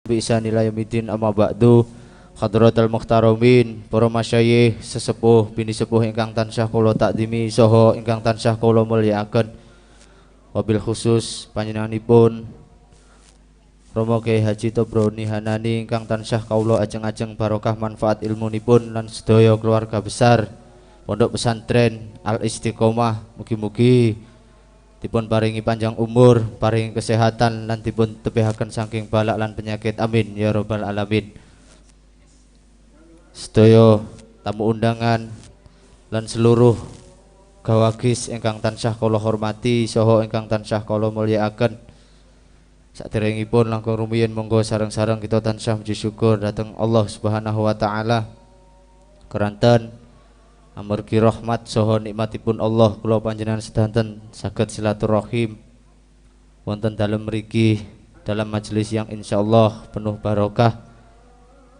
bi ihsan ila yaumil amma ba'du. Hadratul muhtaramin, para masyayikh sesepuh bini sepuh ingkang tansah kula takdimi saha ingkang tansah kula mulyakaken. Wabil khusus panjenenganipun Romo Kyai Haji Tobroni Hanani ingkang tansah kawula ajeng-ajeng barokah manfaat ilmunipun lan sedaya keluarga besar Pondok Pesantren Al Istiqomah, mugi-mugi dipun paringi panjang umur, paringi kesehatan lan dipun tebihaken saking balak lan penyakit, amin ya rabbal alamin. Sedaya tamu undangan lan seluruh gawagis ingkang tansah kula hormati saha ingkang tansah kula mulyakaken. Saderengipun langkung rumiyin monggo sareng-sareng kita tansah muji syukur dhateng Allah Subhanahu wa taala. Keranten amargi rahmat saha nikmatipun Allah kula panjenengan sedanten saged silaturahim wonten dalem mriki dalam majelis yang insyaallah penuh barokah.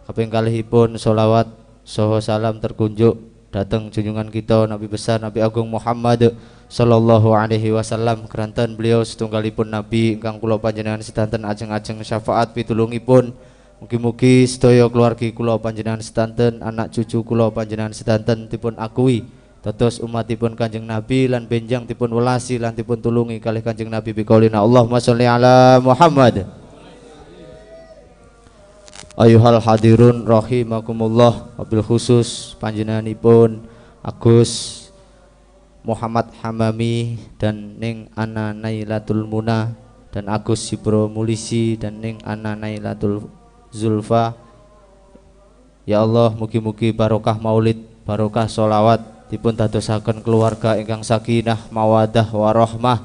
Kaping kalihipun sholawat saha salam terkunjuk dateng junjungan kita Nabi besar Nabi Agung Muhammad sallallahu alaihi wasallam. Keranten beliau setunggalipun nabi ingkang kula panjenengan sedanten ajeng-ajeng syafaat pitulungipun. Mugi-mugi sedaya keluargi kula panjenengan sedanten, anak cucu kula panjenengan sedanten dipun akui dados umatipun Kanjeng Nabi lan benjang dipun welasi lan dipun tulungi kalih Kanjeng Nabi biqaulina Allahumma sholli ala Muhammad. Ayuhal hadirun rahimakumullah, wabil khusus panjenenganipun Agus Muhammad Hamami dan Ning Ana Nailatul Muna dan Agus Sibro Mulisi dan Ning Ana Nailatul Zulfa. Ya Allah, mugi-mugi barokah maulid, barokah sholawat dipun dadosaken keluarga ingkang sakinah mawadah warahmah,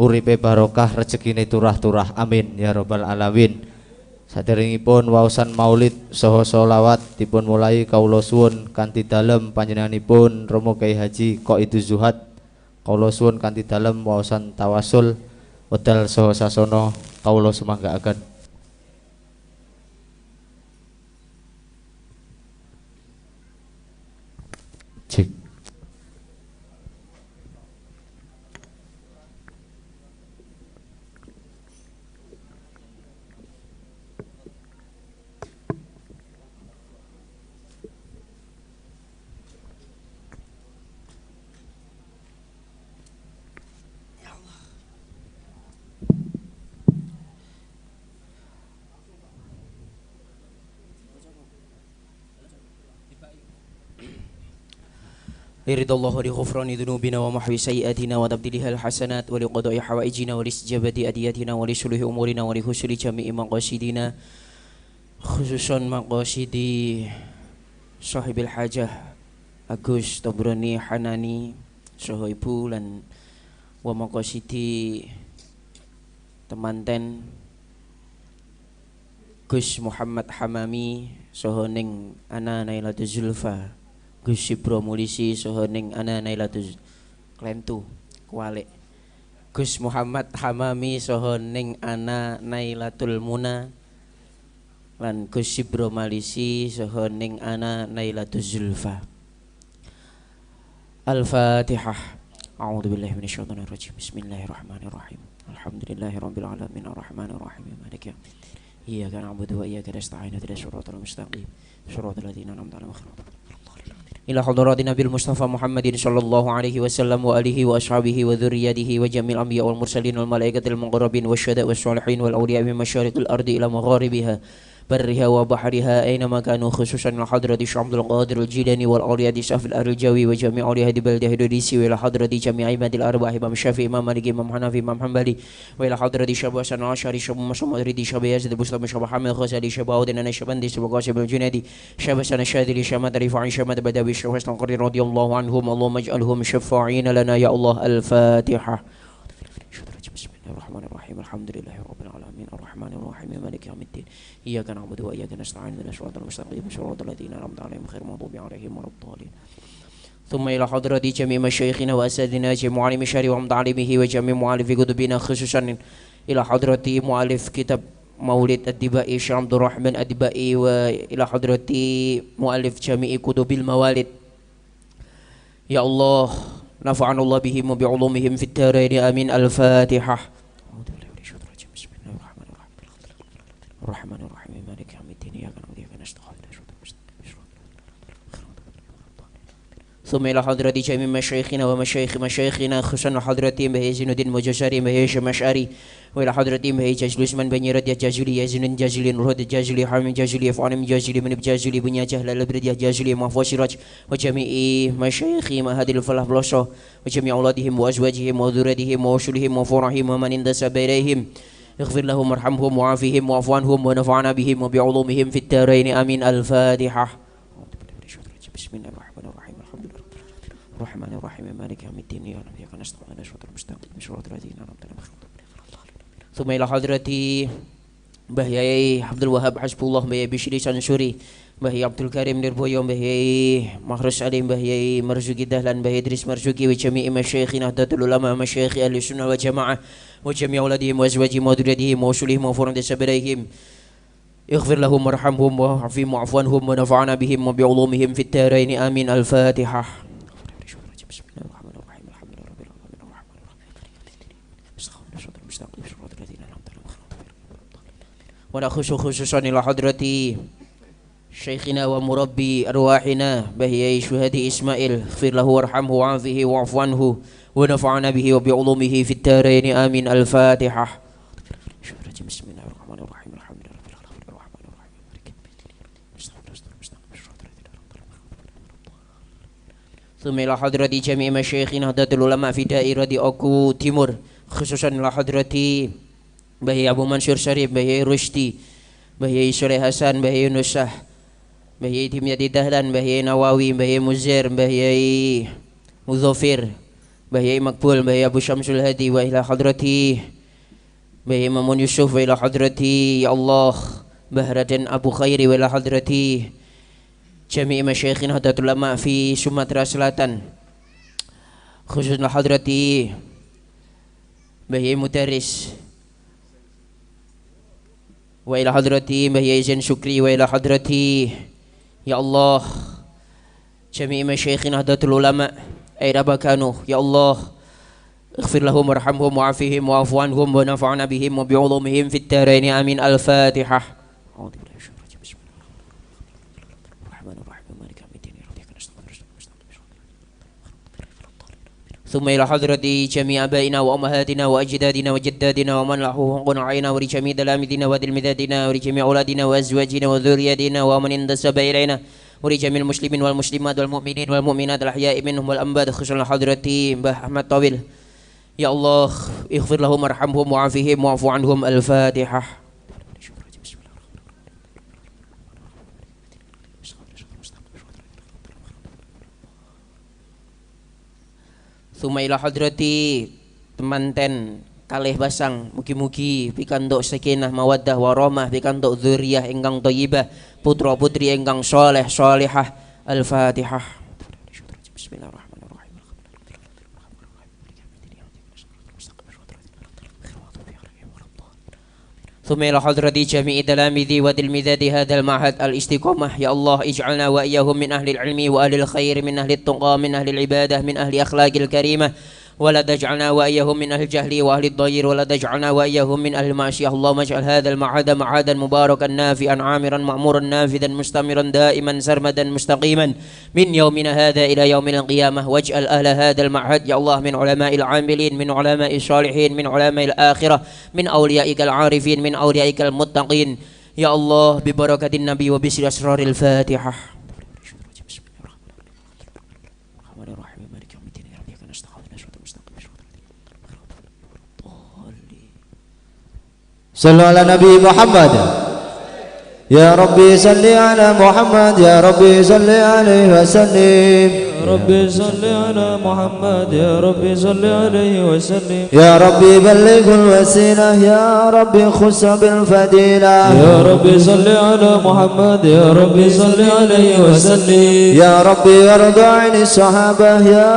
uripe barokah rezekine turah-turah, amin ya rabbal alamin. Saderengipun waosan maulid saha sholawat dipun mulai kawula suwun kanthi dalem panjenenganipun Romo Kyai Haji Qaiduz Zuhad, kawula suwun kanthi dalem waosan tawasul wedal saha sasana kawula sumanggaaken. Cik. لرضا الله ولغفران ذنوبنا ومحو سيئاتنا وتبديلها الحسنات ولقضاء حوائجنا ولاستجابة أدياتنا ولصلح أمورنا ولحصول جميع مقاصدنا خصوصا مقاصد صاحب الحاجة Agus Tobroni Hanani saha ibu lan wa maqasidi temanten Gus Muhammad Hamami saha ning Ana Nailatul Zulfa, Gus Sibro Mulisi saha ning Ana Nailatul Klentu Kualik, Gus Muhammad Hamami saha ning Ana Nailatul Muna lan Gus Sibro Malisi saha ning Ana Nailatul Zulfa. Al-Fatihah. A'udzu billahi minasyaitonir rajim. Bismillahirrahmanirrahim. Alhamdulillahirabbil alamin arrahmanir rahim maliki yaumiddin. Iyyaka na'budu wa iyyaka nasta'in ihdinas siratal mustaqim. Shiratal ladzina an'amta 'alaihim ila hadratin Nabil Mustafa Muhammadin sallallahu alaihi wasallam wa alihi wa ashabihi wa dzurriyyatihi wa jamil anbiya wal mursalin wal malaikatil muqarrabin wasyuhada was sholihin wal awliya min masyariqil ardi ila magharibiha برها وبحرها أينما كانوا خصوصا إلى حضرة الشيخ عبد القادر الجيلاني والأولياء الشافعي الأرجاوي وجميع أولياء بلده الإدريسي وإلى حضرة جميع عباد الأربعة إمام الشافعي إمام مالك إمام حنفي إمام حنبلي وإلى حضرة شيخ حسن العشري شيخ محمد رضي شيخ يزيد بن شيخ محمد الغزالي شيخ عودنا النشبندي شيخ قاسم الجنيدي شيخ حسن الشاذلي شيخ مدري رفاعي شيخ بدوي شيخ حسن القري رضي الله عنهم اللهم اجعلهم شفاعين لنا يا الله. الفاتحة. Bismillahirrahmanirrahim. Alhamdulillahi rabbil alamin arrahmanir rahim maliki yaumiddin. Iyyaka na'budu wa iyyaka nasta'in ihdinas siratal mustaqim siratal ladzina an'amta 'alaihim ghairil maghdubi 'alaihim waladdallin. Thumma ila hadrati jami' masyayikhina wa asadina jami' mu'allimi syari wa muta'allimihi wa jami' mu'allifi kutubina khususan ila hadrati mu'allif kitab Maulid Ad-Dibai Syekh Abdul Rahman Ad-Dibai wa ila hadrati mu'allif jami'i kutubil mawalid. Ya Allah, nafa'ana Allah bihim wa bi'ulumihim fid dharain amin. Al-Fatihah. الرحمن الرحيم مالك يوم الدين إياك نعبد وإياك نستعين ثم إلى حضرة جميع مشايخنا ومشايخ مشايخنا خصوصا حضرتهم بهي زين الدين مجشري بهي شمشاري وإلى حضرتهم بهي جزلوس من بني رد جازلي يزن جازلي نرد جازلي حامي جازلي فعن جازلي من بجازلي بني جهل البرد جازلي محفوظ سراج وجميع مشايخهم هذه الفلاح بلوشة وجميع أولادهم وأزواجهم وذريتهم وشلهم وفرحهم ومن اندسب إليهم اغفر لهم وارحمهم وعافهم واعف عنهم ونفعنا بهم وبعلومهم في الدارين آمين. الفاتحة. بسم الله الرحمن الرحيم الحمد لله الرحمن الرحيم مالك يوم الدين إياك نستعين صراط المستقيم صراط الذين أنعمت عليهم ثم إلى حضرتي Bahyai Abdul Wahab Hasbullah, Bahyai Bishri Sansuri, Bahyai Abdul Karim Nirboyo, Bahyai Mahrus Alim, Bahyai Marzuki Dahlan, Bahyai Idris Marzuki, wa jami'i masyayikhina Nahdlatul Ulama, masyayikh ahli sunnah wa jamaah, wa jami'i auladihim wa azwajihim wa dhurriyyatihim wa usulihim wa furun sabarihim. Ighfir lahum warhamhum wa afihim wa afwanhum wa nafa'na bihim wa bi'ulumihim fit darain amin. Al-Fatihah. ونخص خصوصا إلى حضرة شيخنا ومربي أرواحنا بهي شهداء إسماعيل، اغفر له وارحمه وعافه واعف عنه ونفعنا به وبعلومه في الدارين آمين. الفاتحة. بسم الله الرحمن الرحيم الحمد لله رب العالمين الرحمن الرحيم ثم إلى حضرة جميع مشايخنا نهضة العلماء في دائرة أكو تيمور، خصوصا إلى حضرة Bahyai Abu Mansur Syarif, Bahyai Rushdi, Bahyai Soleh Hasan, Bahyai Nusah, Bahyai Dimyati Dahlan, Bahyai Nawawi, Bahyai Muzir, Bahyai Muzafir, Bahyai Makbul, Bahyai Abu Syamsul Hadi, wa ila hadrati Bahyai Mamun Yusuf, wa ila hadrati ya Allah Bahradan Abu Khairi, wa ila hadrati jami'i masyayikhin Nahdlatul Ulama fi Sumatera Selatan, khususnya hadrati Bahyai Mudaris, wa ila hadrati Bahyai Zain Syukri, wa ila hadrati ya Allah jami'i masyayikhin Nahdlatul Ulama aina bakanu, ya Allah ighfir lahum warhamhum wa'afihim wa'fu anhum wa nafa'na bihim wa bi'ulumihim fit darain amin. Al-Fatihah. ثم إلى حضرة جميع آبائنا وأمهاتنا وأجدادنا وجدادنا ومن له حق علينا ولجميع تلاميذنا وتلميذاتنا ولجميع أولادنا وأزواجنا وذرياتنا ومن انتسب إلينا ولجميع المسلمين والمسلمات والمؤمنين والمؤمنات الأحياء منهم والأموات، خصوصا حضرة Mbah Ahmad Tawil, ya Allah ighfir lahum warhamhum wa'afihim wa'fu anhum. Al-Fatihah. Suma ila hadrati temanten kalih basang, mugi-mugi pikantuk sakinah mawaddah warahmah, pikantuk dzurriyyah ingkang thayyibah, putra putri ingkang saleh salihah. Al-Fatihah. Bismillahirrahmanirrahim. ثم إلى حضرة جميع تلاميذي وتلميذات هذا المعهد الاستقامة، يا الله اجعلنا وإياهم من أهل العلم وأهل الخير، من أهل التقى، من أهل العبادة، من أهل الأخلاق الكريمة، ولا تجعلنا وإياهم من أهل الجهل وأهل الضير، ولا تجعلنا وإياهم من أهل المعصية. اللهم اجعل هذا المعهد معهدا مباركا نافعا عامرا مأمورا نافذا مستمرا دائما سرمدا مستقيما من يومنا هذا إلى يوم القيامة، واجعل أهل هذا المعهد يا الله من علماء العاملين، من علماء الصالحين، من علماء الآخرة، من أوليائك العارفين، من أوليائك المتقين يا الله ببركة النبي وبسر أسرار الفاتحة. صلوا على نبي محمد. يا ربي صل على محمد، يا ربي صل عليه وسلم، يا ربي صل على محمد، يا ربي صل عليه وسلم، يا ربي بلغ الوسيلة، يا ربي خص بالفضيلة، يا ربي صل على محمد، يا ربي صل عليه وسلم، يا ربي وارض عن الصحابة، يا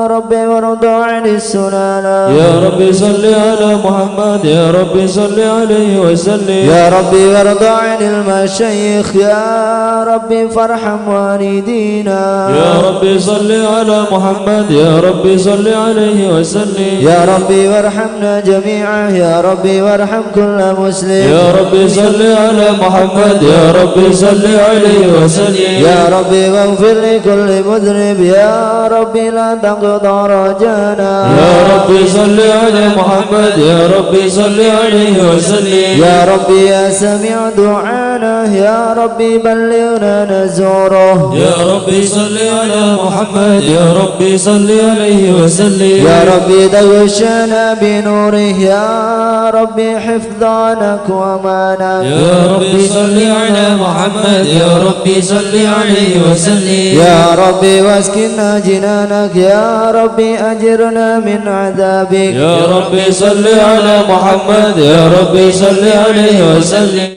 ربي وارض عن السنانة، يا ربي صل على محمد، يا ربي صل عليه وسلم، يا ربي وارض عن المشايخ، يا ربي فارحم والدينا، يا ربي ربي صل على محمد يا ربي صل عليه وسلم يا ربي وارحمنا جميعا يا ربي وارحم كل مسلم يا ربي صل على محمد يا ربي صل عليه وسلم يا ربي واغفر لكل مذنب يا ربي لا تقطع رجانا يا ربي صل على محمد يا ربي صل عليه وسلم يا ربي يا سميع دعانا يا ربي بلغنا نزوره يا ربي صل على محمد يا ربي صل عليه وسلم يا ربي دوشنا بنوره يا ربي حفظانك ومانا يا ربي صل على محمد يا ربي صل عليه وسلم يا ربي واسكننا جنانك يا ربي أجرنا من عذابك يا ربي صل على محمد يا ربي صل عليه وسلم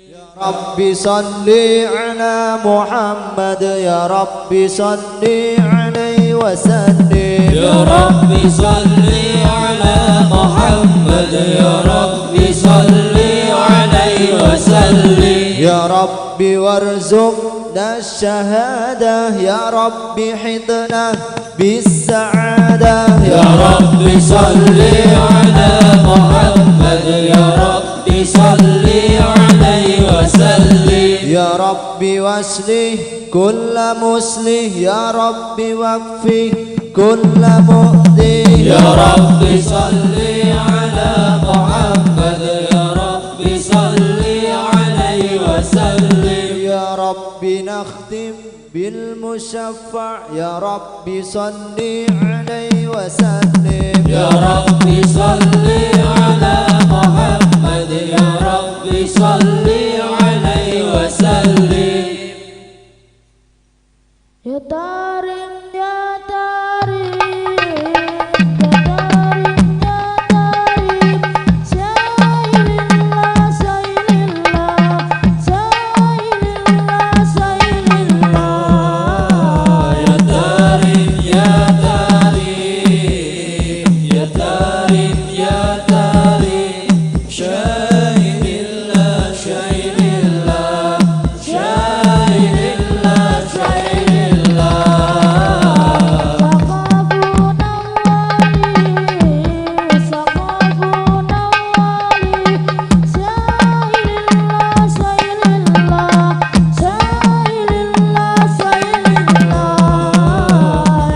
ربي صل على محمد يا ربي صل عليه وسلم يا ربي صل على محمد يا ربي صل عليه وسلم يا ربي وارزقنا الشهادة يا ربي حطنا بالسعادة يا ربي صل على محمد يا ربي صل عليه وسلم يا ربي واسله كل مسلم يا ربي واكفي كل مؤذي يا ربي صل على محمد يا ربي صل عليه وسلم يا ربي نختم بالمشفع يا ربي صل عليه وسلم يا ربي صل على محمد يا ربي صل عليه وسلم Ya tarim ya tarim Sailillah sailillah Sailillah sailillah Ya tarim ya tarim Ya tarim ya tarim Syailillah syailillah Syailillah syailillah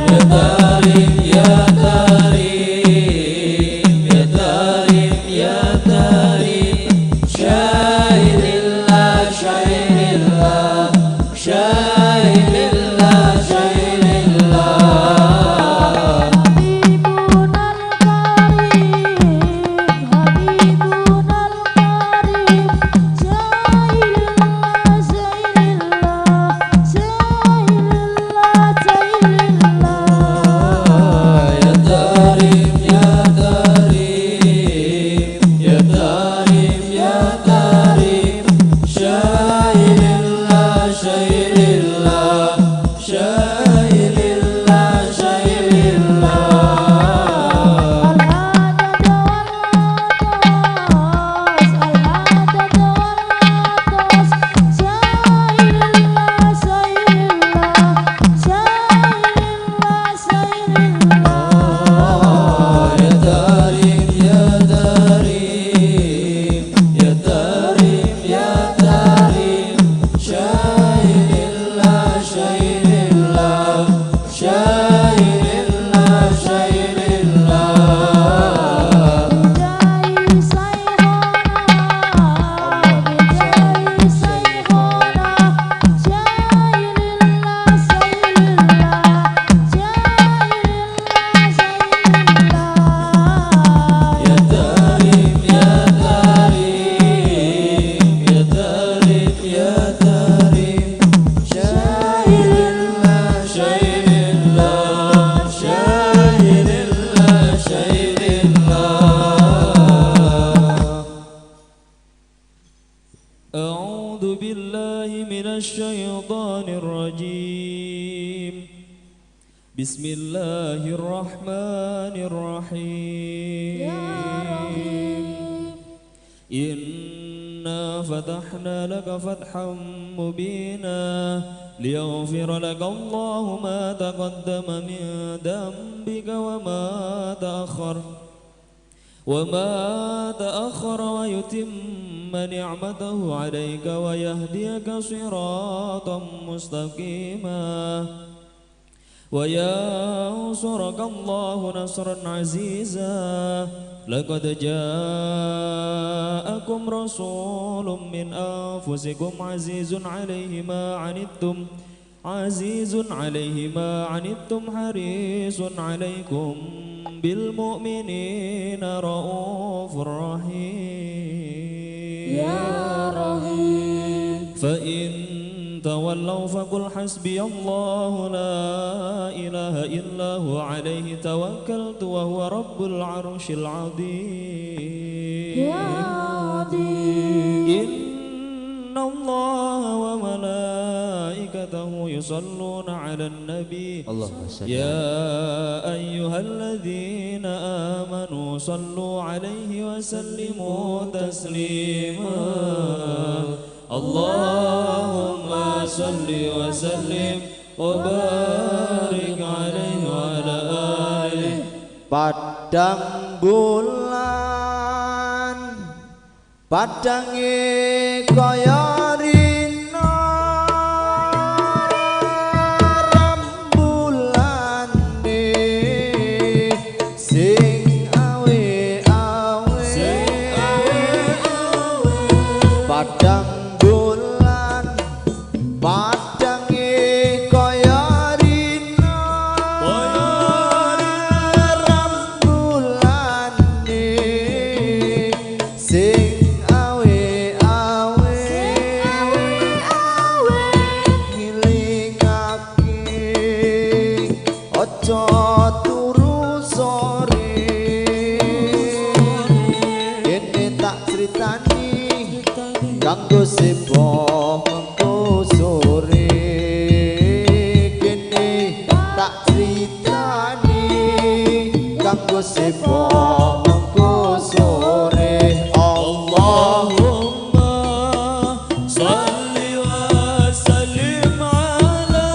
Ya tarim ya tarim Ya tarim ya tarim Syailillah syailillah Syailillah syailillah Ya tarim ya tarim Ya tarim ya tarim Syailillah syailillah Syailillah syailillah Ya tarim ya tarim Ya tarim ya tarim Syailillah syailillah Syailillah syailillah Ya tarim ya tarim Ya tarim ya tarim Syailillah syailillah Syailillah syailillah A'udzu billahi minasy syaithanir rajim Bismillahirrahmanirrahim إن إنا فتحنا لك فتحا مبينا ليغفر لك الله ما تقدم من ذنبك وما تأخر ويتم نعمته عليك ويهديك صراطا مستقيما وينصرك الله نصرا عزيزا لقد جاءكم رسول من أنفسكم عزيز عليه ما عنتم حريص عليكم بالمؤمنين رؤوف رحيم يا رحيم فإن تولوا فقل حسبي الله لا إله إلا هو عليه توكلت وهو رب العرش العظيم يا عظيم إن الله وملائكته يصلون على النبي يا أيها الذين آمنوا صلوا عليه وسلموا تسليما اللهم صل وسلم وبارك عليه وعلى آله. Padang bulan padange kaya rina rembulane sing awe-awe padang bulan padange kaya rina rembulane sing turu sore ini tak critani kanggo sebo mengko sore kene tak critani kanggo sebo mengko sore Allahumma sholli wa sallim ala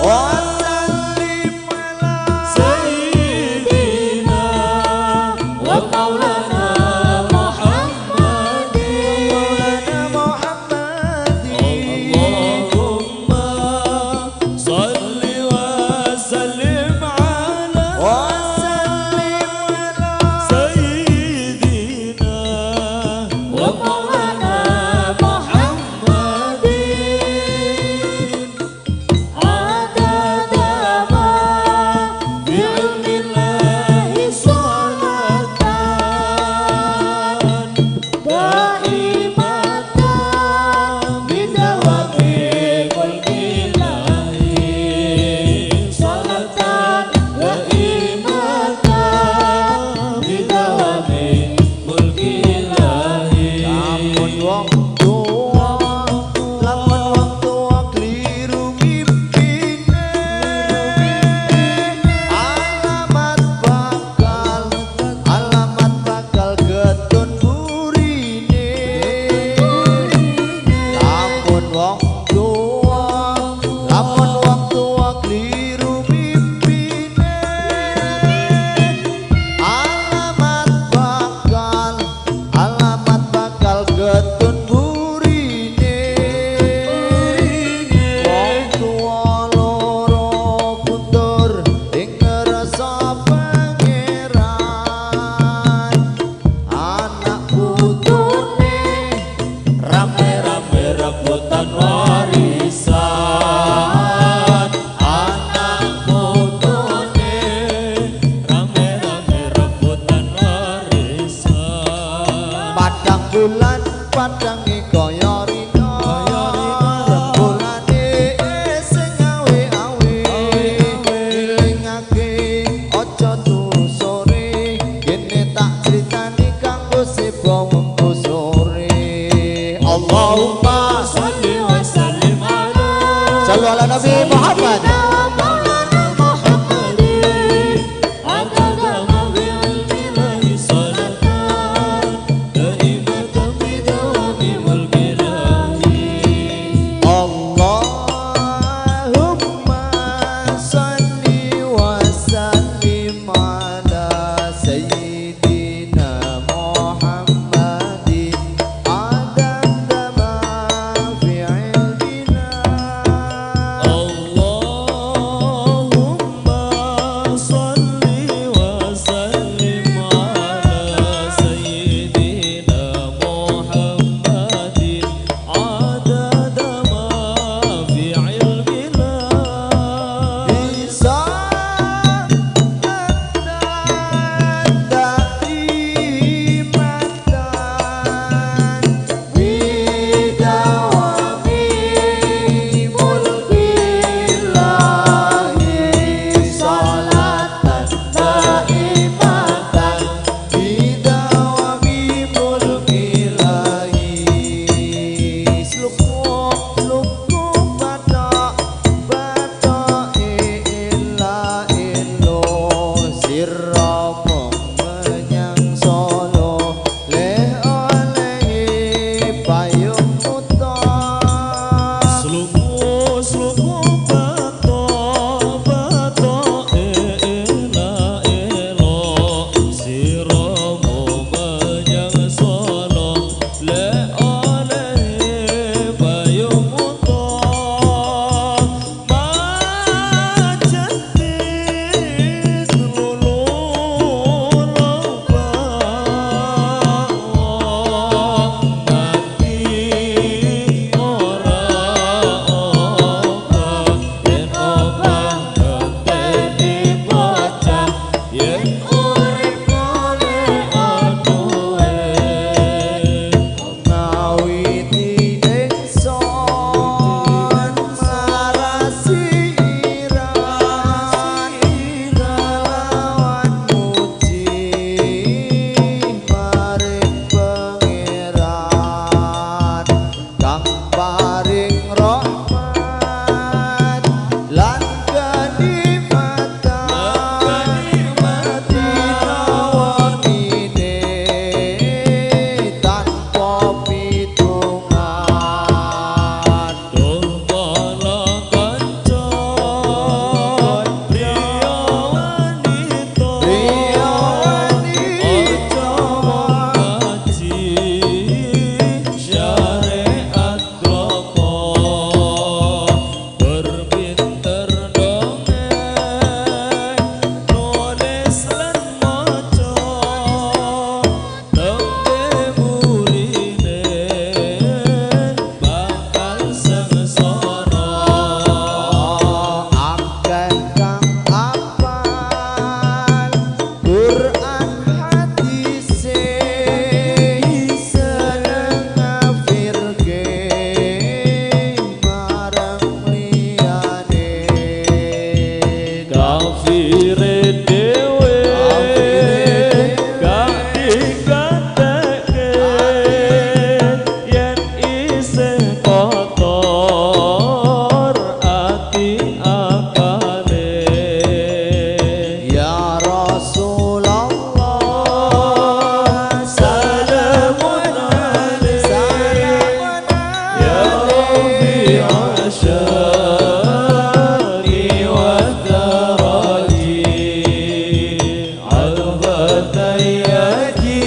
padange kaya rina rembulane sing awe-awe elingake aja turu sore kene tak critani kanggo sebo mengko sore Allahumma sholli wa sallim rahmat lan kenikmatan ditawanine tanpa pitungan. Duh kala kanca priya wanita aja ngaji syariat klapa berpinter dongeng nulis lan maca tembe burine bakal sengsara. Akan kang apal Quran hadis seneng ngafirke marang liyane. Kafire dewe gak digantekake yen isih kotor ati akale. Ya Rasulullah Salamun alaik ya Rabbi asyari wa daraji albatayaki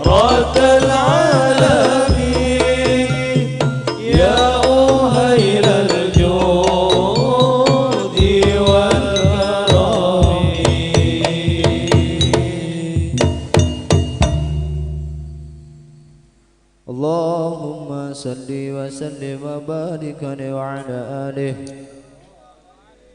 ratal alamin ya uhailal judi wal karami. Allahumma salli wa sallim wa barik alaihi wa ala alihi.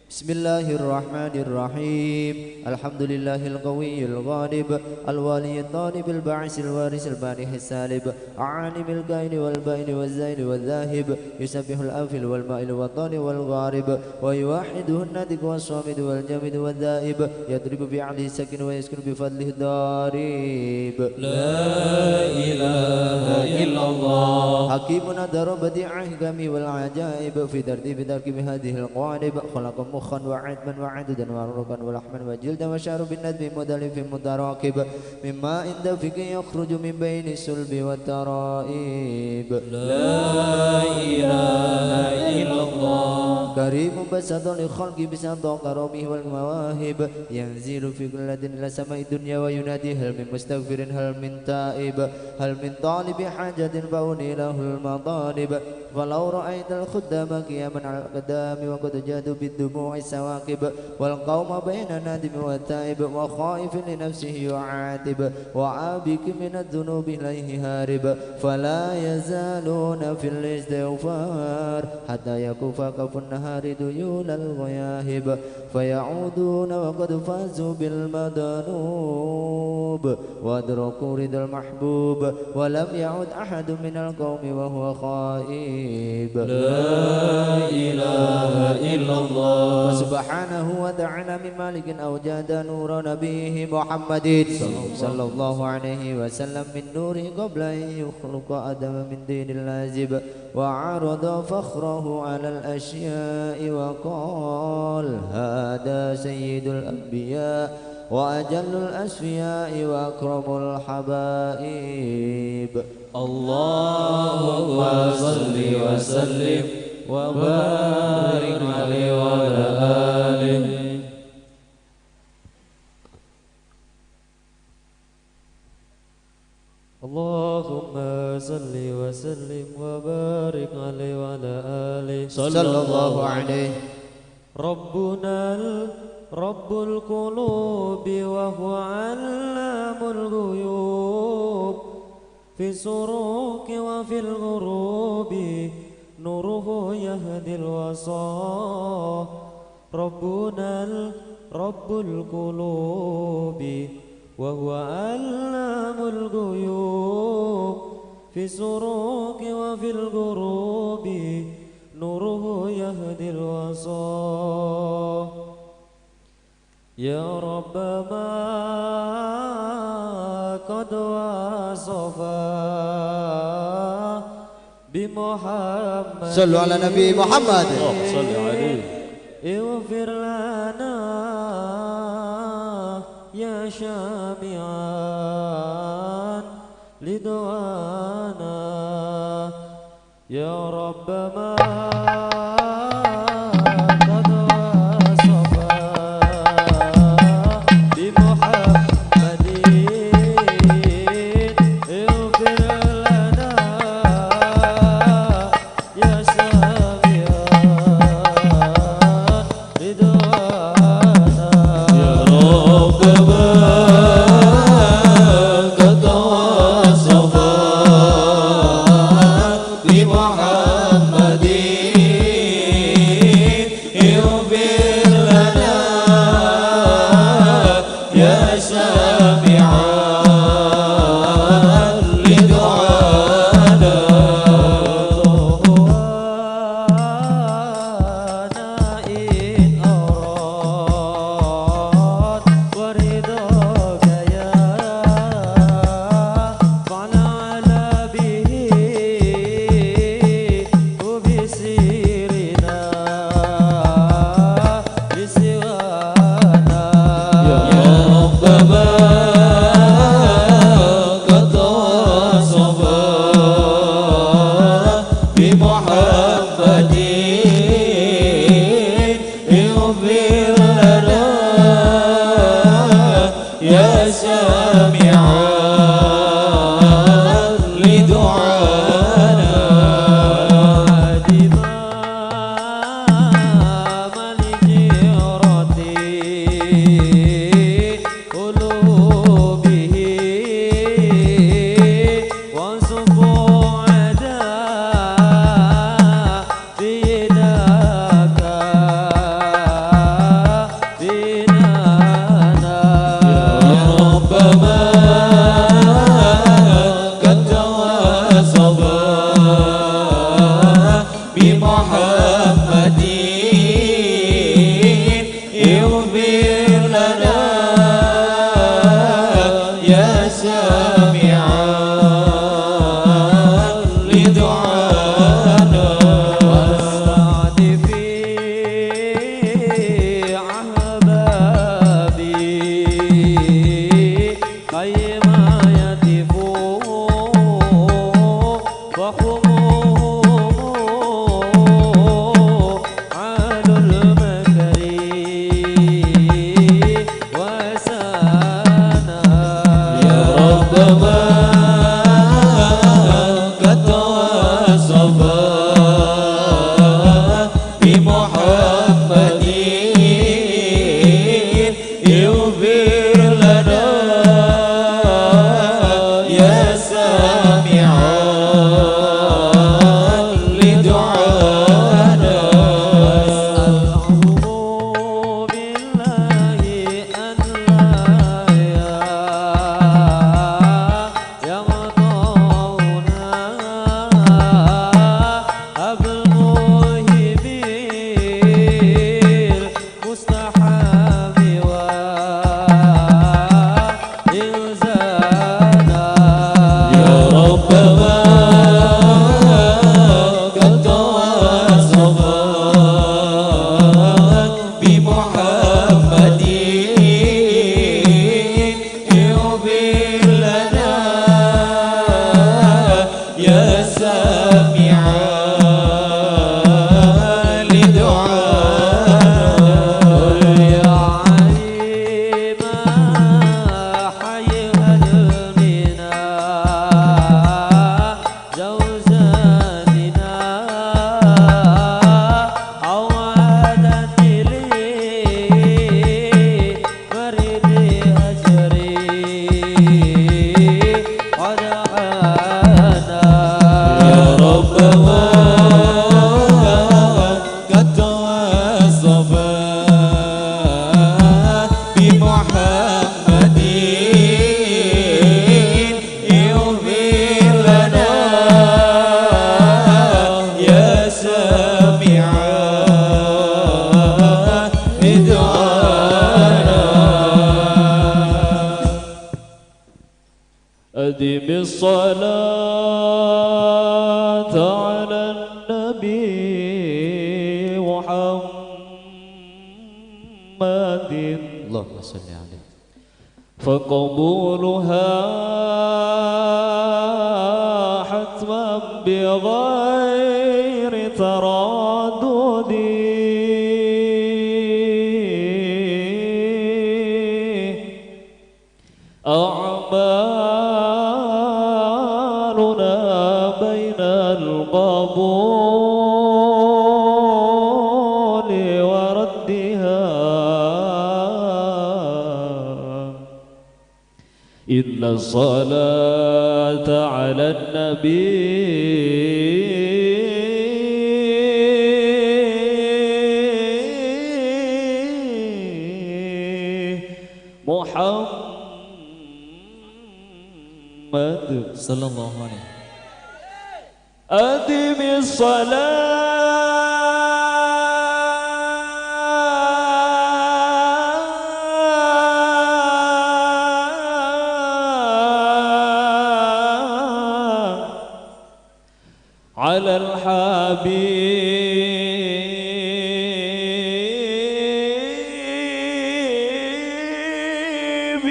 Bismillahirrahmanirrahim. Alhamdulillahil qawiyil ghalib al-waliyil talib al-ba'is al-waris al-banih al-salib a'alimil kaini wal baini wal zaini wal zahib yusabbihul afil wal ma'il wal tani wal gharib wa yuwahiduhun nadik wal swamid wal jamid wal daib yadribu bi'alihi sakin wa yaskunu bifadlihi darib. La ilaha illallah Hakimun adara badi'ah kami wal ajaib fi tarkibi hadhihi al-qawalib khalaqam mukhan wa adman wa adudan wa rukan wa lahman wa jildan wa syaru bin nadbi mudalifin mutarakib mimma inda fiki yakhruju min baini sulbi wa taraib. La ilaha illallah Karimun basadun li khalqi bisata karamihi wal mawahib yanzilu fi kulli ladin ila sama'i dunya wa yunadi hal min mustaghfirin hal min taib hal min talibi hajatin fauni lahul matalib walau ra'aital khuddama qiyaman al qadami wa qad jadu bid-dumu'i sawaqib wal qauma baina nadimi wa taib wa khaifin li nafsihi wa atib wa abiki min adh-dhunubi ilayhi harib fala yazaluna fil istighfar hatta yakufa kafun nahari duyulal ghayahib faya'uduna wa qad fazu bil madanub wa adraku ridal mahbub wa lam ya'ud ahadun minal qaumi wa huwa khaib. La ilaha illallah Subhanahu wa ta'ala min malikin awjada nura nabihi Muhammadin sallallahu alaihi wasallam min nuri qabla yukhluqa adama min dinil lazib wa arada fakhrahu ala al-asya'i wa qal hada sayyidul anbiya wa ajallul asfiya'i wa akramul habaib. Allahumma salli wa sallim wa barik alaihi wa ala alihi. Allahumma salli wa sallim wa barik alaihi wa ala alihi. Sallallahu alaihi Rabbul qulubi wa huwa allamul ghuyub fi suruki wa fil ghurubi nuruhu yahdil wasa. Rabbul qulubi wa huwa allamul ghuyub fi suruki wa fil ghurubi nuruhu yahdil wasa. Ya Rabbama qad wasafa بمحمد صلوا على نبي محمد صل عليه اغفر لنا يا شامعا لدعانا يا رب ما قد وصفا بمحمد اغفر لنا يا سامعا لدعانا يا رب ما قد وصفا بمحمد اغفر لنا يا سامعا لدعانا إن أراد ورضاك يا فعل به وبسيرنا بسوانا يا رب ما قد وصفا بمحمد اغفر لنا يا سامعا لدعانا دمام الجيرة قلوبه وصفوا عداء بيداك بينانا يا رب ما قد وصفا بمحمد اغفر لنا يا سامعا لدعانا والسعد في عهبابي كيما يتفوا وخموه عال المكر وسانا يا رب ما قد وصفا بمحمد اغفر لنا يا سامعا لدعانا أسأله بالله أن لا يغضونا أب الموهب المستحاب وإنزانا يا رب ما قد وصفا بمحمد اغفر لنا يا سامعا لدعانا يا عليم حي هدمنا جوزاننا عوادت لي فرد أجري قد عانا يا رب ما قد وصفا بمحمد اغفر لنا يا سامعا لدعانا أدم الصلاة النبي محمد اللهم صل عليه فقبولها حتما بغير تردد أعمالنا بين القبول وردها إلا الصلاة على النبي محمد صلى الله عليه أدم الصلاة على الحبيب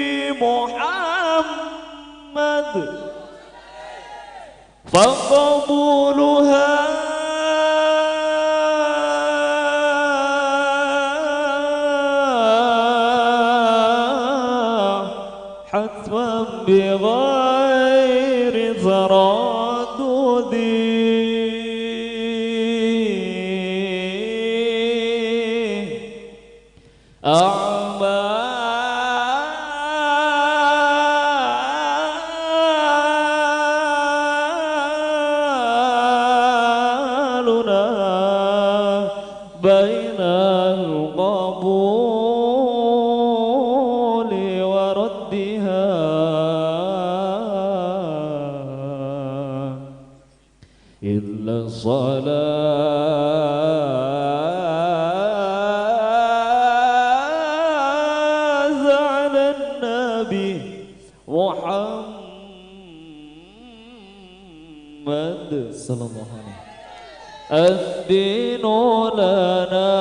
محمد فقبولها حتما بغير تردد أعمالنا بين القبول وردها إلا الصلاة على النبي محمد صلى الله عليه الدين لنا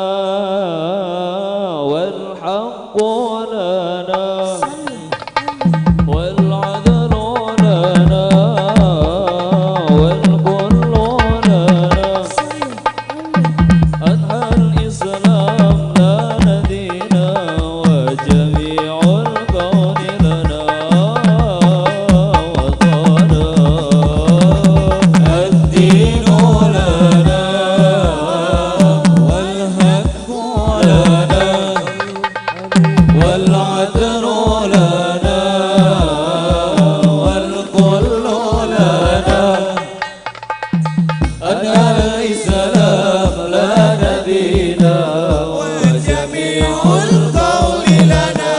والحق لنا والعدل لنا والكل لنا أنهى الإسلام لنا دينا وجميع الكون لنا وطنا الدين لنا والحق لنا والعدل لنا والكل لنا أنهى الإسلام لنا دينا وجميع الكون لنا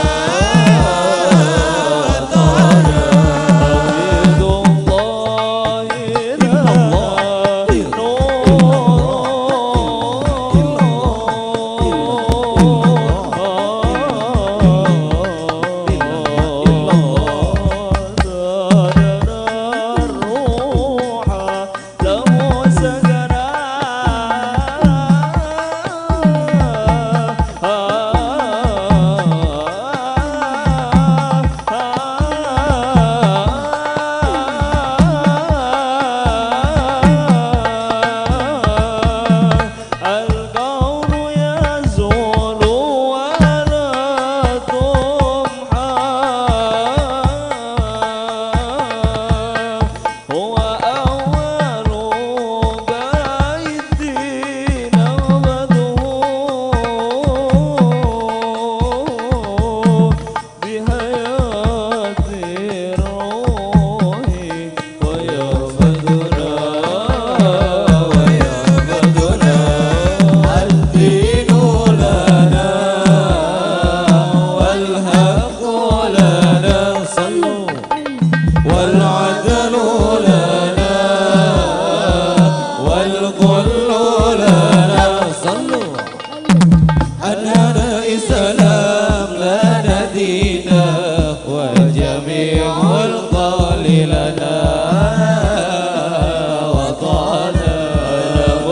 توحيد الله الكون يزول ولا تمحى هو أول بيت نبذه بحياة الروح ويرفدنا الدين لنا والحق لنا صلوا والعدل لنا والكل لنا صلوا أنهى الإسلام لنا دينا وجميع القول لنا وطنا له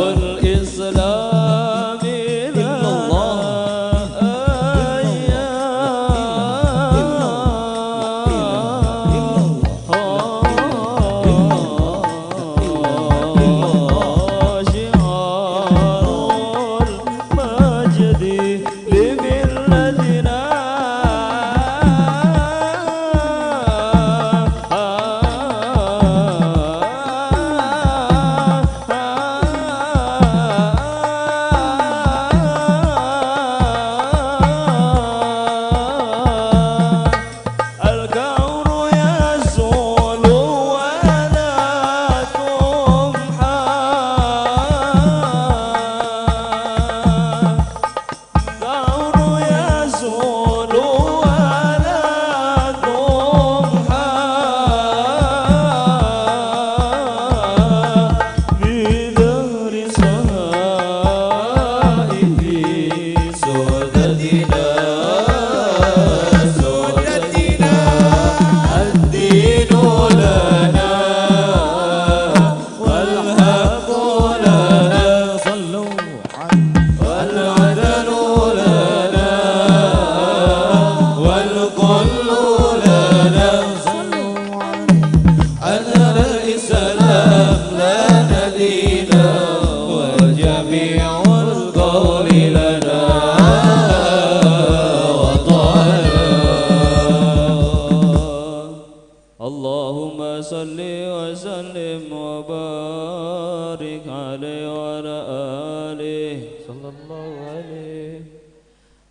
وعلى آله صلى الله عليه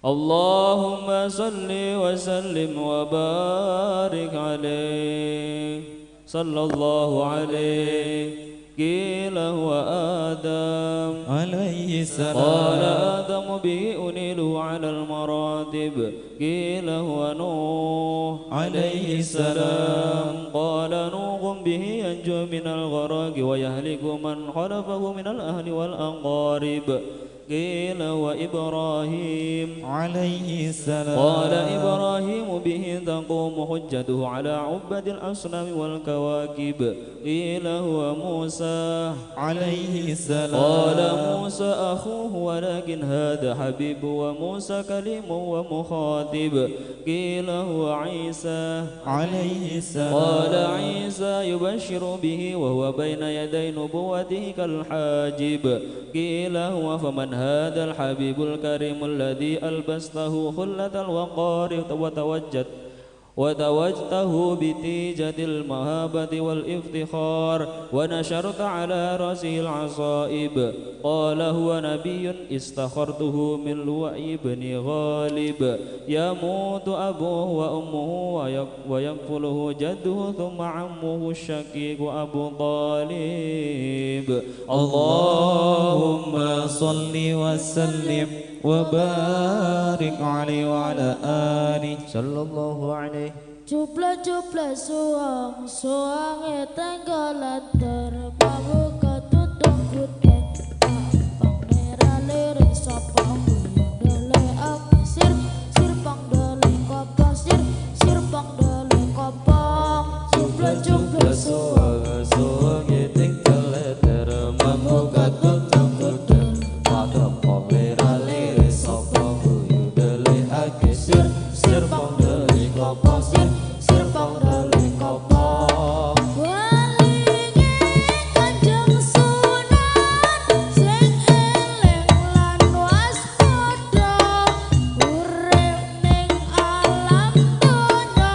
اللهم صل وسلم وبارك عليه صلى الله عليه قيل هو آدم عليه السلام قال آدم به أنيل على المراتب قيل هو نوح عليه السلام قال نوح به ينجو من الغرق ويهلك من خلفه من الأهل والأقارب قيل وإبراهيم عليه السلام قال إبراهيم به تقوم حجته على عبد الأصنام والكواكب قيل هو موسى عليه السلام قال موسى أخوه ولكن هذا حبيب وموسى كليم ومخاطب قيل هو عيسى عليه السلام قال عيسى يبشر به وهو بين يدي نبوته كالحاجب قيل هو فمن هذا الحبيب الكريم الذي ألبسته خلة الوقار وتوجته بتيجة المهابة والافتخار ونشرت على رأسه العصائب قال هو نبي استخرته من لؤي بن غالب يموت أبوه وأمه ويكفله جده ثم عمه الشقيق أبو طالب اللهم صل وسلم وبارك عليه وعلى آله صلى الله عليه Jubla-jubla suang-suange tenggolan terpabuka tutung gudeng pangeran lirik sapa dele sir sirpang dele kopong sir dele kopong jubla-jubla suang-suange tenggolan terpabuka tutung gudeng pangeran lirik sapa dele sir sirpang dele kopong sirpang dele kopong walinge kanjeng Sunan sing eleng lan waspada urip ning alam donya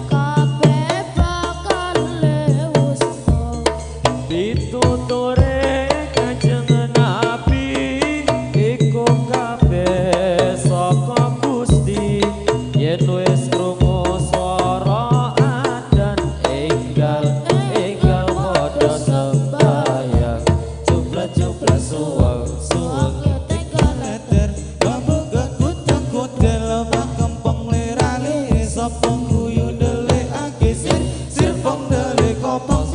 kabeh bakal lewusna Pituture Kanjeng Nabi iku kabeh saka Gusti yen wis krungu swara adzan enggal padha sembahyang jubla-jubla suang-suang Leter babuga kutang kutel bakempong lerale sopong guyu dele akisir sirpong dele kopong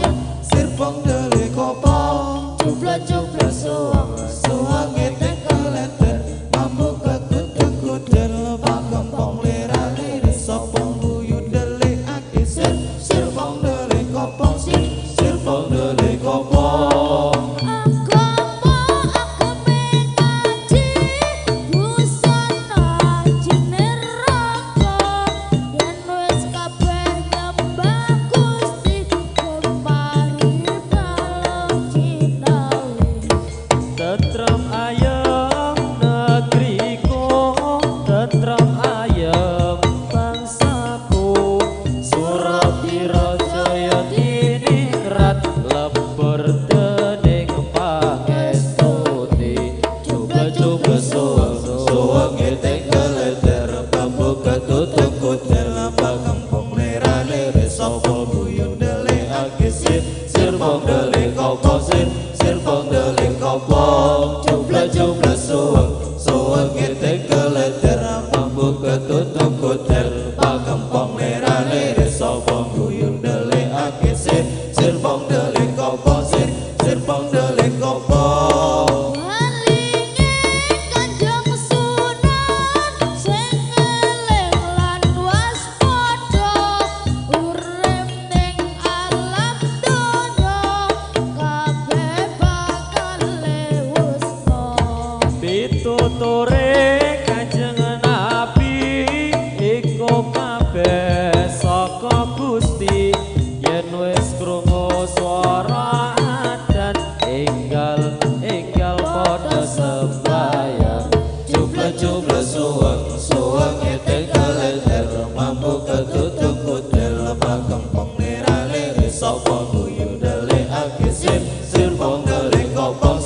sirpong dele kopong jubla-jubla suang eteng leter babuga kutang kutel bakempong lerale sopong guyu dele akisir sirpong dele kopong sirpong dele kopong agame kaji busana jiner raga yen wis kabeh nyembah Gusti kepari balong jinawi Tentrem ayem negeriku tentrem ayem bangsaku Surabaya Jaya diningrat lebur dening pangestuti jubla-jubla suang-suang tenggal leter babuga tutung kutel bakempong lerale sapa guyu dele akisir sirpong dele kopong sirpong dele kopong jubla-jubla suang-suang tenggal leter babuga tutung kutel bakempong lerale sapa guyu dele akisir sirpong dele kopong sirpong dele kopong walinge kanjeng Sunan sing eleng lan waspada urip ning alam donya kabeh bakal lewusna Pituture Kanjeng Nabi iku kabeh saka Gusti yen wis krungu swara adzan enggal padha sembahyang jubla-jubla suang-suang tenggal leter mampu ketutung kutel bakempong lerale sapa guyu dele akisir sirpong dele kopong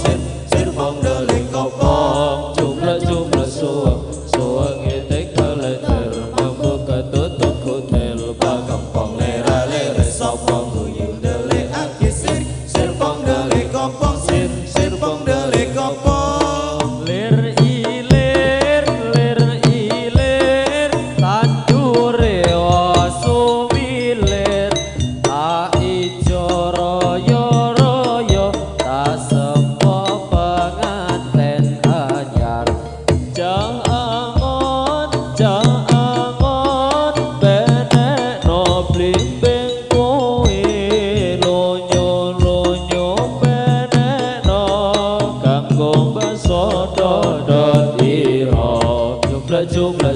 dot iro jumlah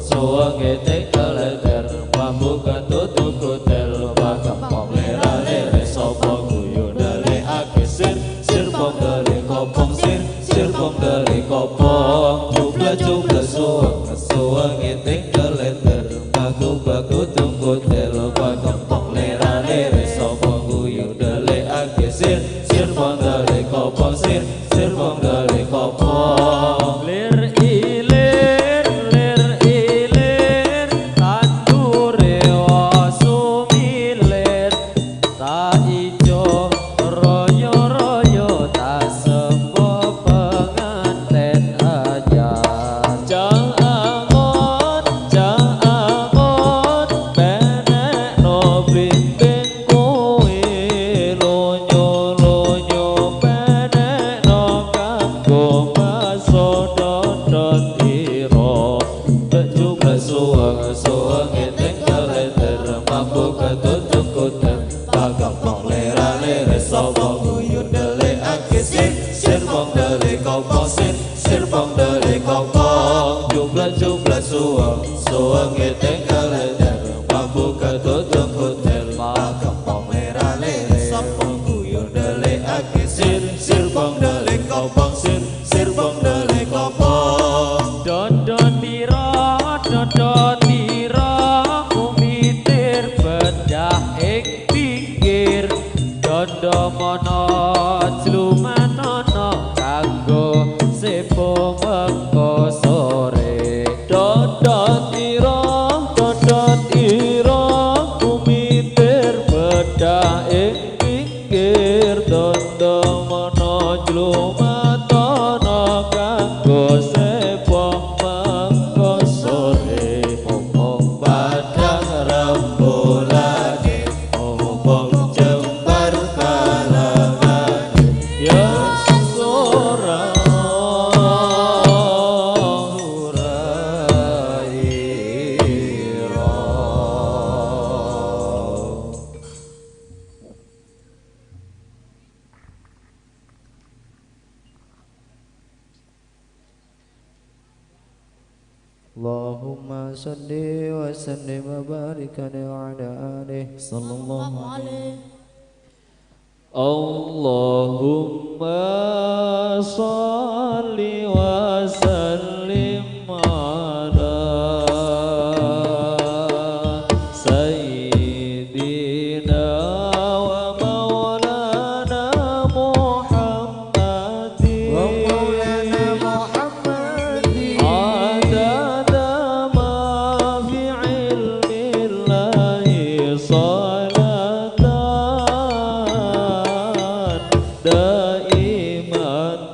suang ete kaleter mampu katutup kutel bakam pong lera lere sopong guyu dale ake sir pong dale kopong sir pong dale kopong jumlah suang ete kaleter baku tutup kutel bakam pong lera lere sopong guyu dale ake sir pong dale kopong sir pong dale kopong lir suang ete kaleter mampu katutup kutel bakam pong lera lere sopong guyu dale ake sir pong dale kopong sir pong dale kopong dodot tira kumitir bedah ing pinggir dodo mono jlumanono kanggo sepo mengko sore dodot ira kumitir bedah ing pinggir dodo mono jlumatono kanggo sepo mengko sore omong padang rembulane omong jembar kalangane ya surah Allahumma salli wa sallim wa barik ala alihi sallallahu alaihi Allahumma salli wa sallim ala sayyidina wa maulana Muhammadin wa maulana Muhammadin adada ma fi ilmillahi salatan daimatan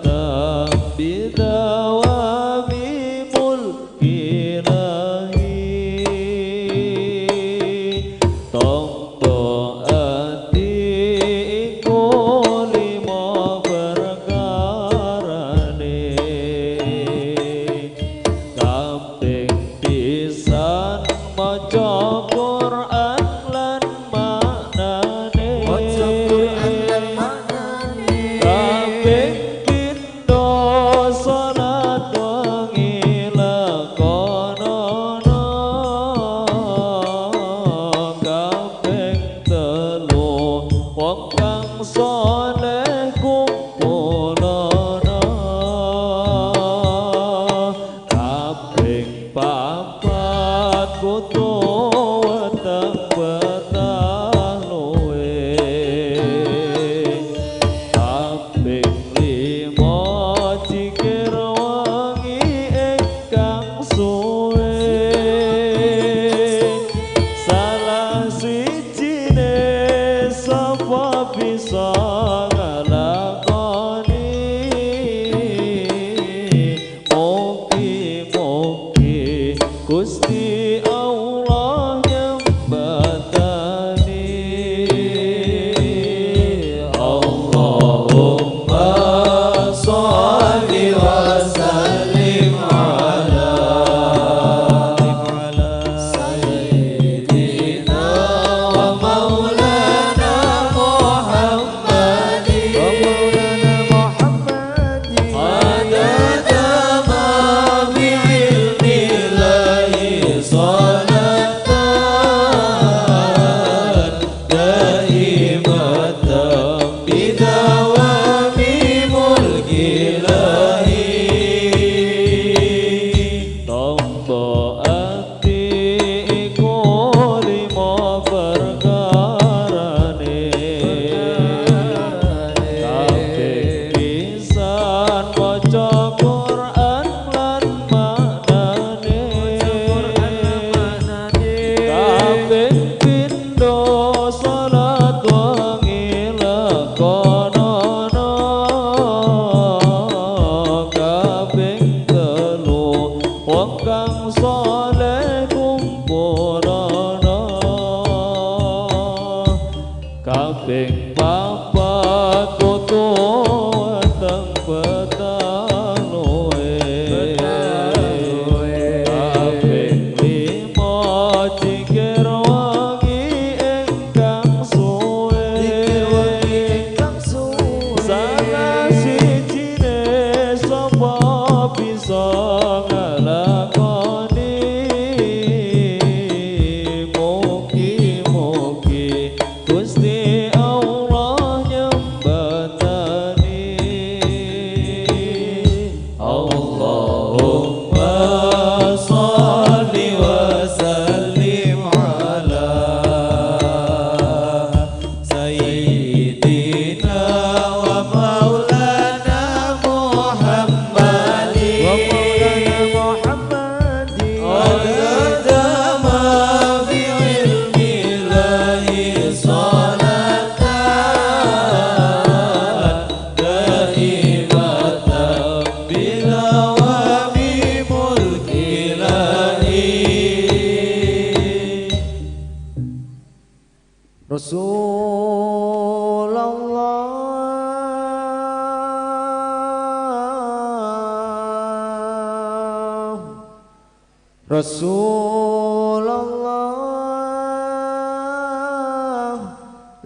Rasulullah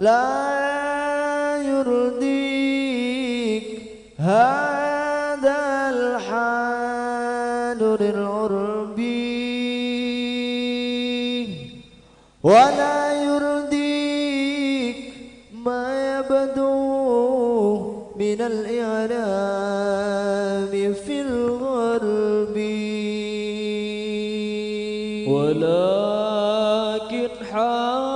la yurdik hadal haduril urbi wa la yurdik ma yabdu minal i'lami fil gharbi ولكن حسبنا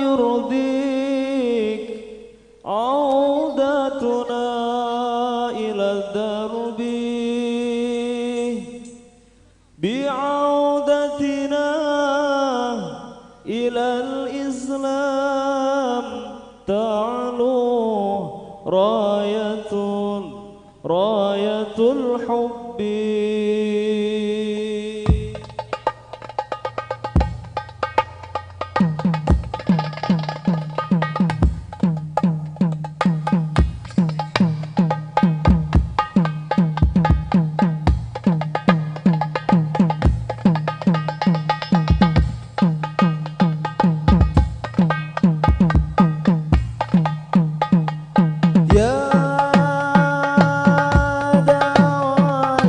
يرضيك عودتنا إلى الدرب بعودتنا إلى الإسلام تعلو راية الحب ya da'watan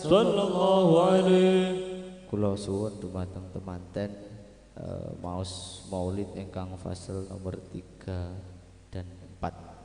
sallallahu alaihi. Kula suwun dumateng temanten maos maulid ingkang fasel nomor 3 dan 4.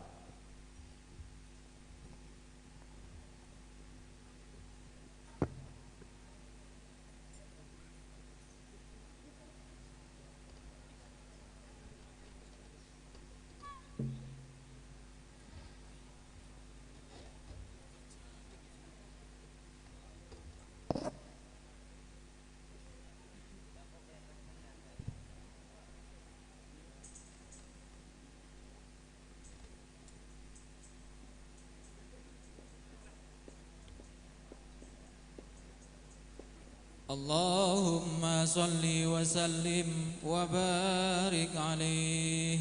اللهم صل وسلم وبارك عليه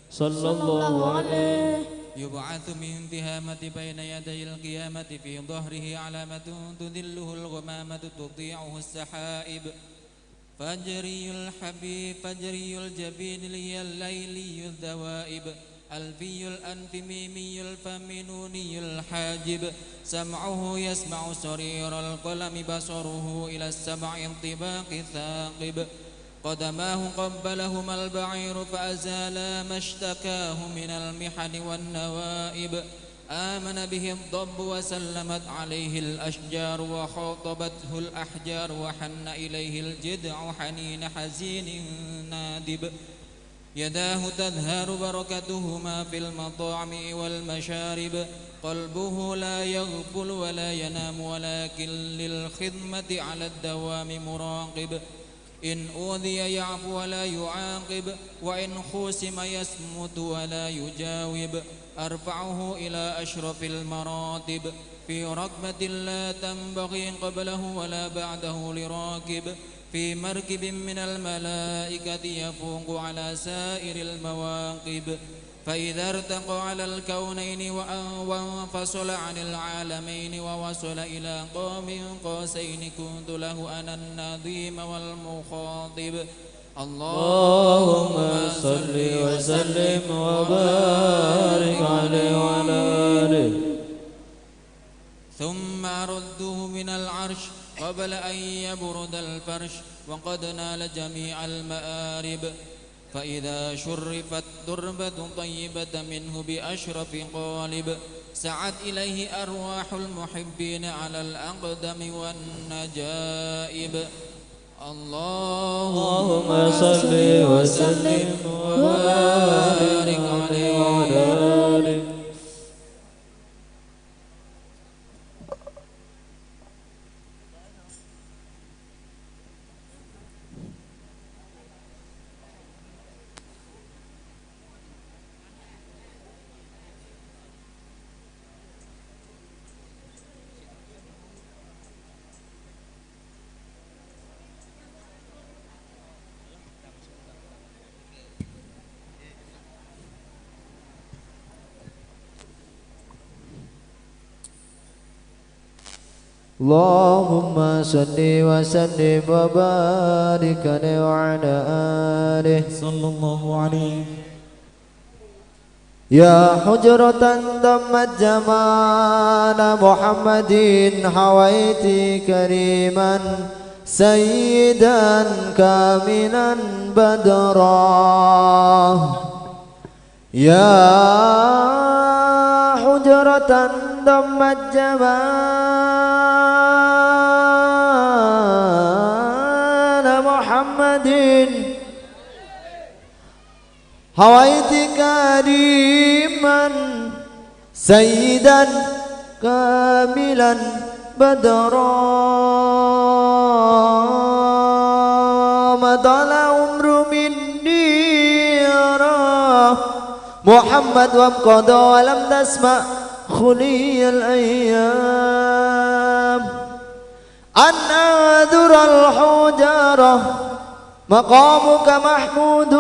sallallahu alaihi. يبعث من تهامة بين يدي القيامة في ظهره علامة تذله الغمامة تطيعه السحائب فجري الحبيب فجري الجبين لي الليلي الذوائب ألفي الأنف ميمي الفم نوني الحاجب سمعه يسمع صرير القلم بصره إلى السمع انطباق ثاقب قدماه قبلهما البعير فأزالا ما اشتكاه من المحن والنوائب آمن به الضب وسلمت عليه الأشجار وخاطبته الأحجار وحن إليه الجدع حنين حزين نادب يداه تذهر بركتهما في المطاعم والمشارب قلبه لا يغفل ولا ينام ولكن للخدمة على الدوام مراقب إن أوذي يعفو ولا يعاقب وإن خوسم يصمت ولا يجاوب أرفعه إلى أشرف المراتب في ركبة لا تنبغي قبله ولا بعده لراكب في مركب من الملائكة يفوق على سائر المواقب فإذا ارتقى على الكونين وانفصل عن العالمين ووصل إلى قام قوسين كنت له أنا النظيم والمخاطب اللهم صل وسلم وبارك عليه وعلى آله. ثم رده من العرش قبل أن يبرد الفرش وقد نال جميع المآرب فإذا شرفت تربة طيبة منه بأشرف قالب سعت إليه أرواح المحبين على الأقدم والنجائب اللهم صل وسلم وبارك عليه وعلى آله. اللهم صل وسلم وبارك عليه وعلى آله صلى الله عليه. يا حجرة ضمت جمال محمد حويت كريما سيدا كاملا بدرا يا حجرة ضمت جمال محمد هويت كريما سيدا كاملا بدرا ما طال عمر مني يراه محمد وابقضى ولم تسمع خلي الأيام أن أعذر الحجرة مقامك محمود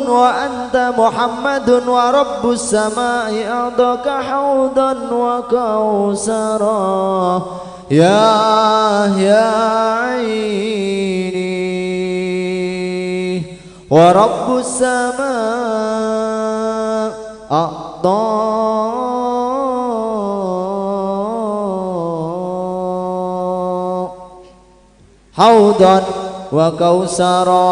وأنت محمد ورب السماء أعطاك حوضا وكوثرا يا عيني ورب السماء أعطاك haudon wa kausara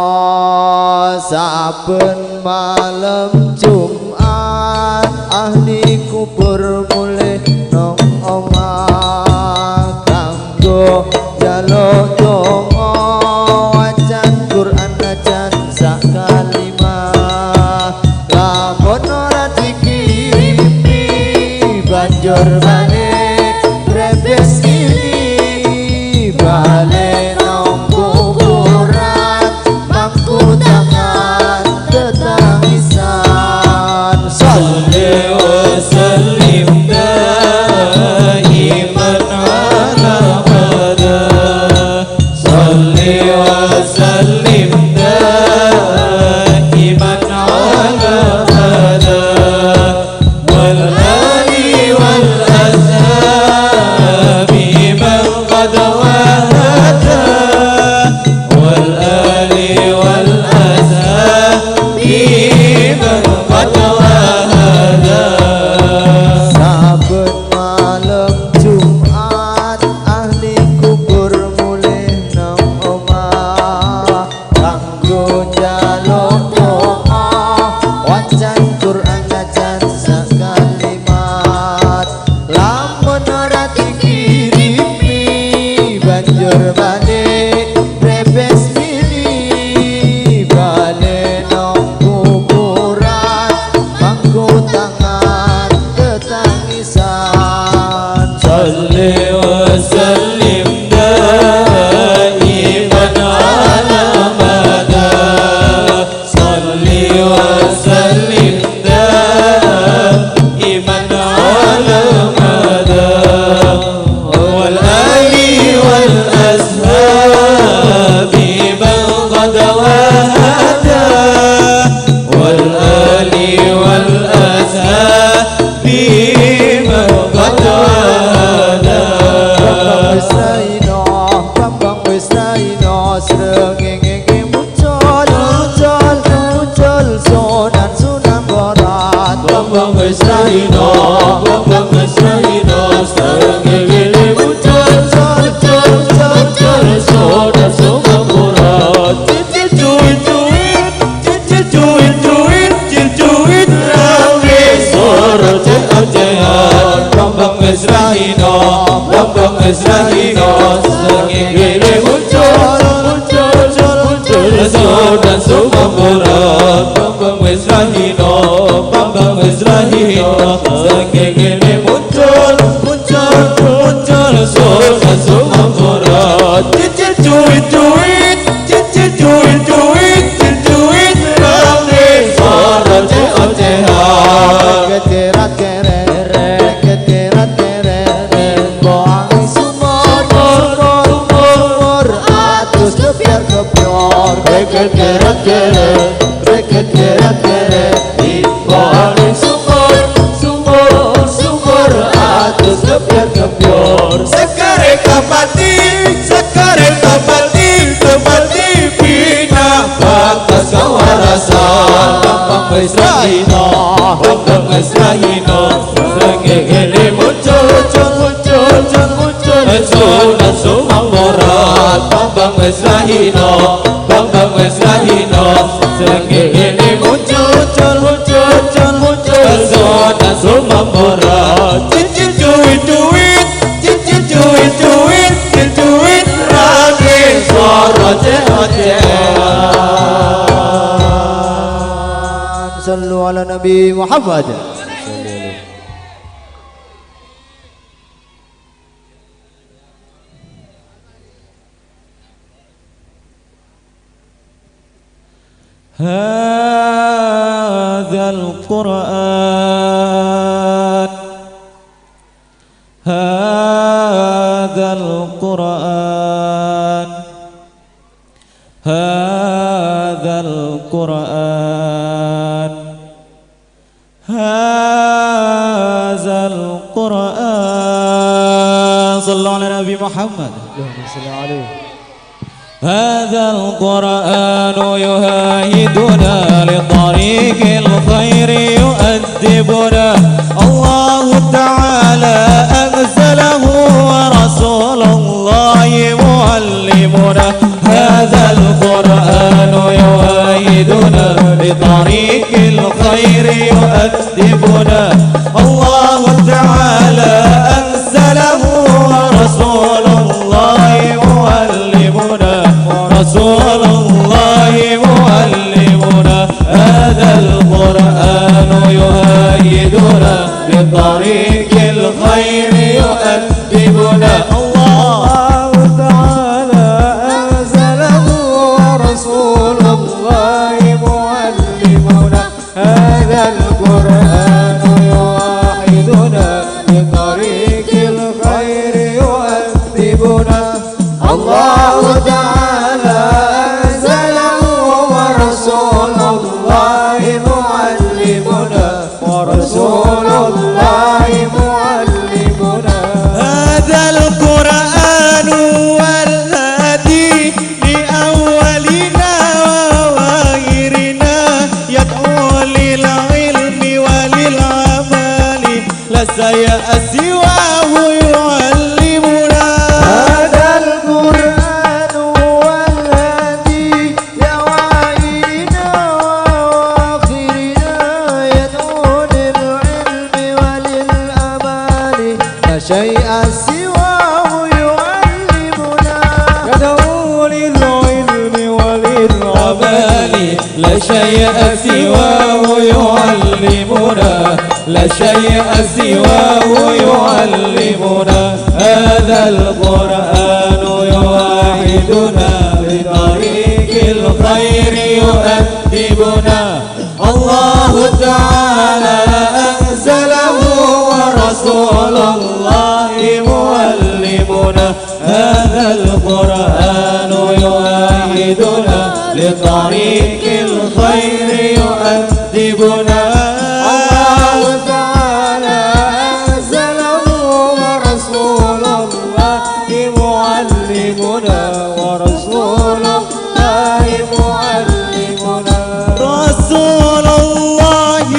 saben malam Jumat ahli kubur mulih nang omah kanggo jaluk donga wacan Quran ajan sak kalimah lamun ora dikirimi banjur balik rebes ini balik nang kuburan mangku tangan ketangisan salli wa sallim daiman ala hada salli wa sallim daiman ala hada wal ali wal ashabi man qad wahada wal ali wal ashabi man qad wahada saben malam Jumat ahli kubur mulih nang omah kanggo njaluk doa wacan Quran ajan sak kalimat lamun ora dikirimi banjur balik rebes milih balik nang kuburan mangku tangan ketangisan salli wa sallim daiman ala mada salli wa sallim daiman ala mada wal ali wal ashabi man qad wahada wal ali wal ashabi man qad wahada Bambang wis raino srengenge muncul sunan borat Bambang wis raino srengenge muncul sunan borat cuit rawe soro cehat Bambang wis raino srengenge muncul sunan borat Bambang wis raino srengenge muncul sunan borat cuit rawe soro cehat keterat boang sumur atus kepiar kekerat boang sumur atus kepiar sekare kapati bina bakas kawarasan Bambang wis raino srengenge muncul sunan borat Bambang wis raino srengenge muncul sunan borat cuit rage soro cehat sallu ala nabi Muhammad هذا القرآن هذا القرآن هذا القرآن هذا القرآن صلى الله على نبي محمد هذا القرآن يهايدنا لطريق الخير يؤدبنا الله تعالى أنزله ورسول الله معلمنا الخير يؤدبنا الله تعالى أنزله ورسول الله معلمنا رسول الله معلمنا هذا القرآن يؤيدنا لطريق الخير يؤدبنا الله تعالى أنزله ورسول الله معلمنا هذا القرآن يوحدنا لطريق الخير يؤدبنا الله تعالى أنزله ورسول الله معلمنا ورسول الله معلمنا هذا القرآن والهادي لأولنا وآخرنا يدعو للعلم وللعمل ليس يأسي وهو يعلمنا هذا القرآن والهادي لأولنا وآخرنا يدعو للعلم وللأمال لا شيء سواه يعلمنا يدعو للعلم وللأمال لا شيء سواه يعلمنا لا شيء سواه يعلمنا هذا القرآن يوحدنا لطريق الخير يؤدبنا الله تعالى أنزله ورسول الله معلمنا هذا القرآن يوحدنا لطريق الخير يؤدبنا الله تعالى أنزله ورسول الله معلمنا ورسول الله معلمنا رسول الله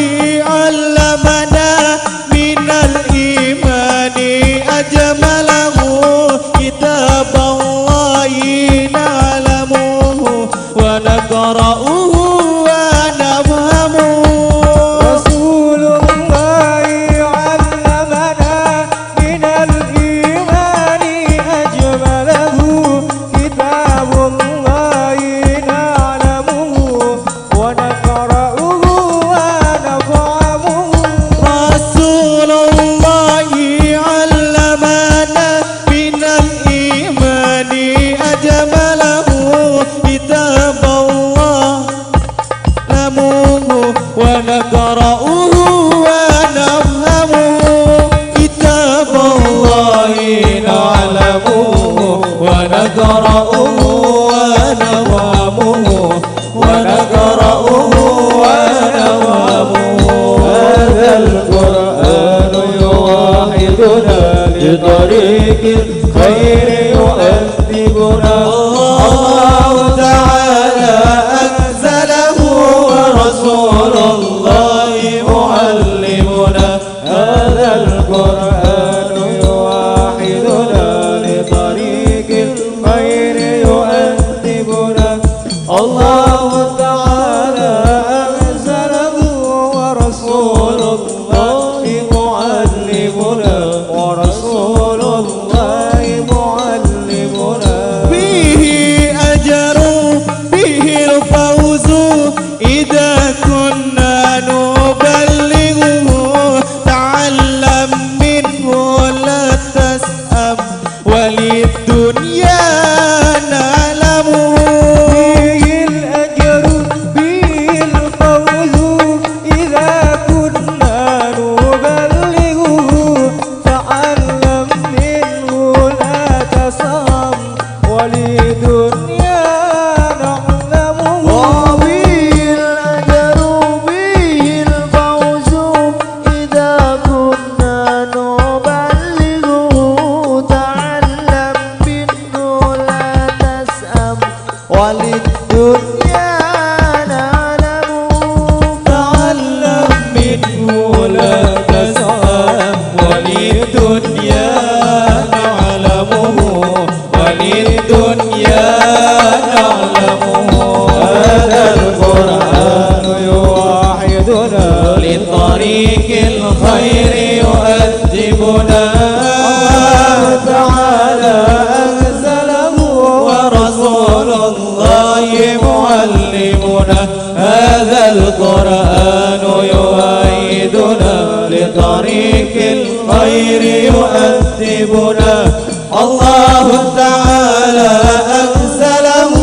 علمنا من الإيمان أجمله كتاب الله نعلمه ونقرأه ونفهمه رسول الله علمنا من الإيمان أجمله كتاب الله نعلمه ونقرأه ونفهمه رسول الله علمنا من الإيمان أجمله كتاب الله نعلمه ونقرأه ونفهمه كتاب الله نعلمه ونقرأه ونفهمه ونقرأه ونفهمه هذا القرآن يوحدنا لطريق الخير يؤدبنا الله تعالى أنزله ورسول الله معلمنا هذا القرآن يوحدنا لطريق الخير يؤدبنا الله تعالى أنزله ورسول الله معلمنا ورسول الله معلمنا فيه لطريق الخير يؤدبنا الله تعالى أنزله ورسول الله معلمنا هذا القرآن يؤيدنا لطريق الخير يؤدبنا الله تعالى أنزله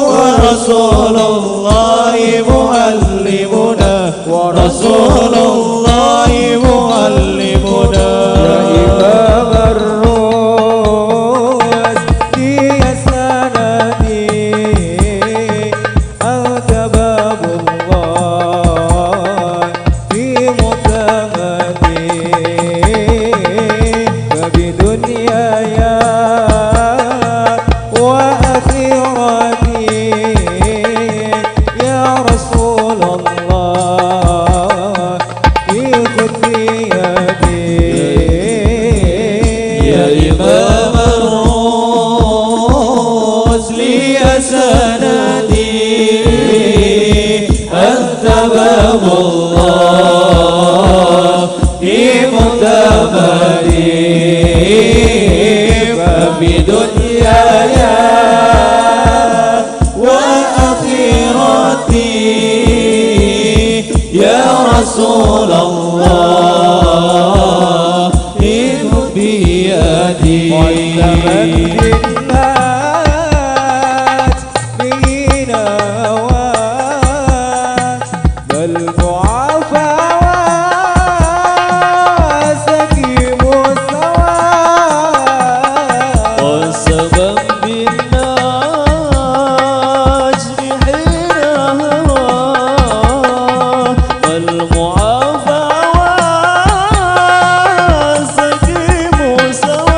ورسول الله معلمنا ورسول الله معلمنا يا إمام الرشد يا سندي أنت باب الله في متمدي فبدنياي وآخرتي يا رسول الله خذ بيدي يا إمام الرسل يا سندي أنت باب الله في متمدي فبدنياي وآخرتي يا رسول الله خذ بيدي والتمدنات بنا بل ضعفا وسكيم السواد والسبب بالنجم حينها والمعافى والسكيم سواد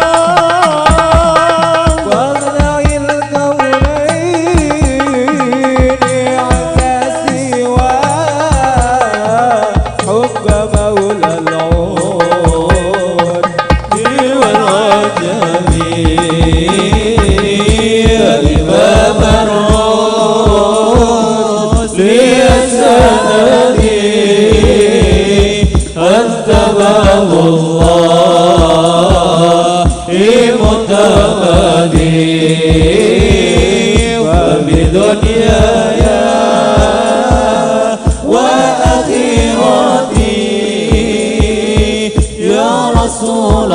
واغنى الكونين عكا سوى حب مولى العود والعجم يا إمام الرسل يا سندي أنت باب الله متمدي وبدنياي وآخرتي يا رسول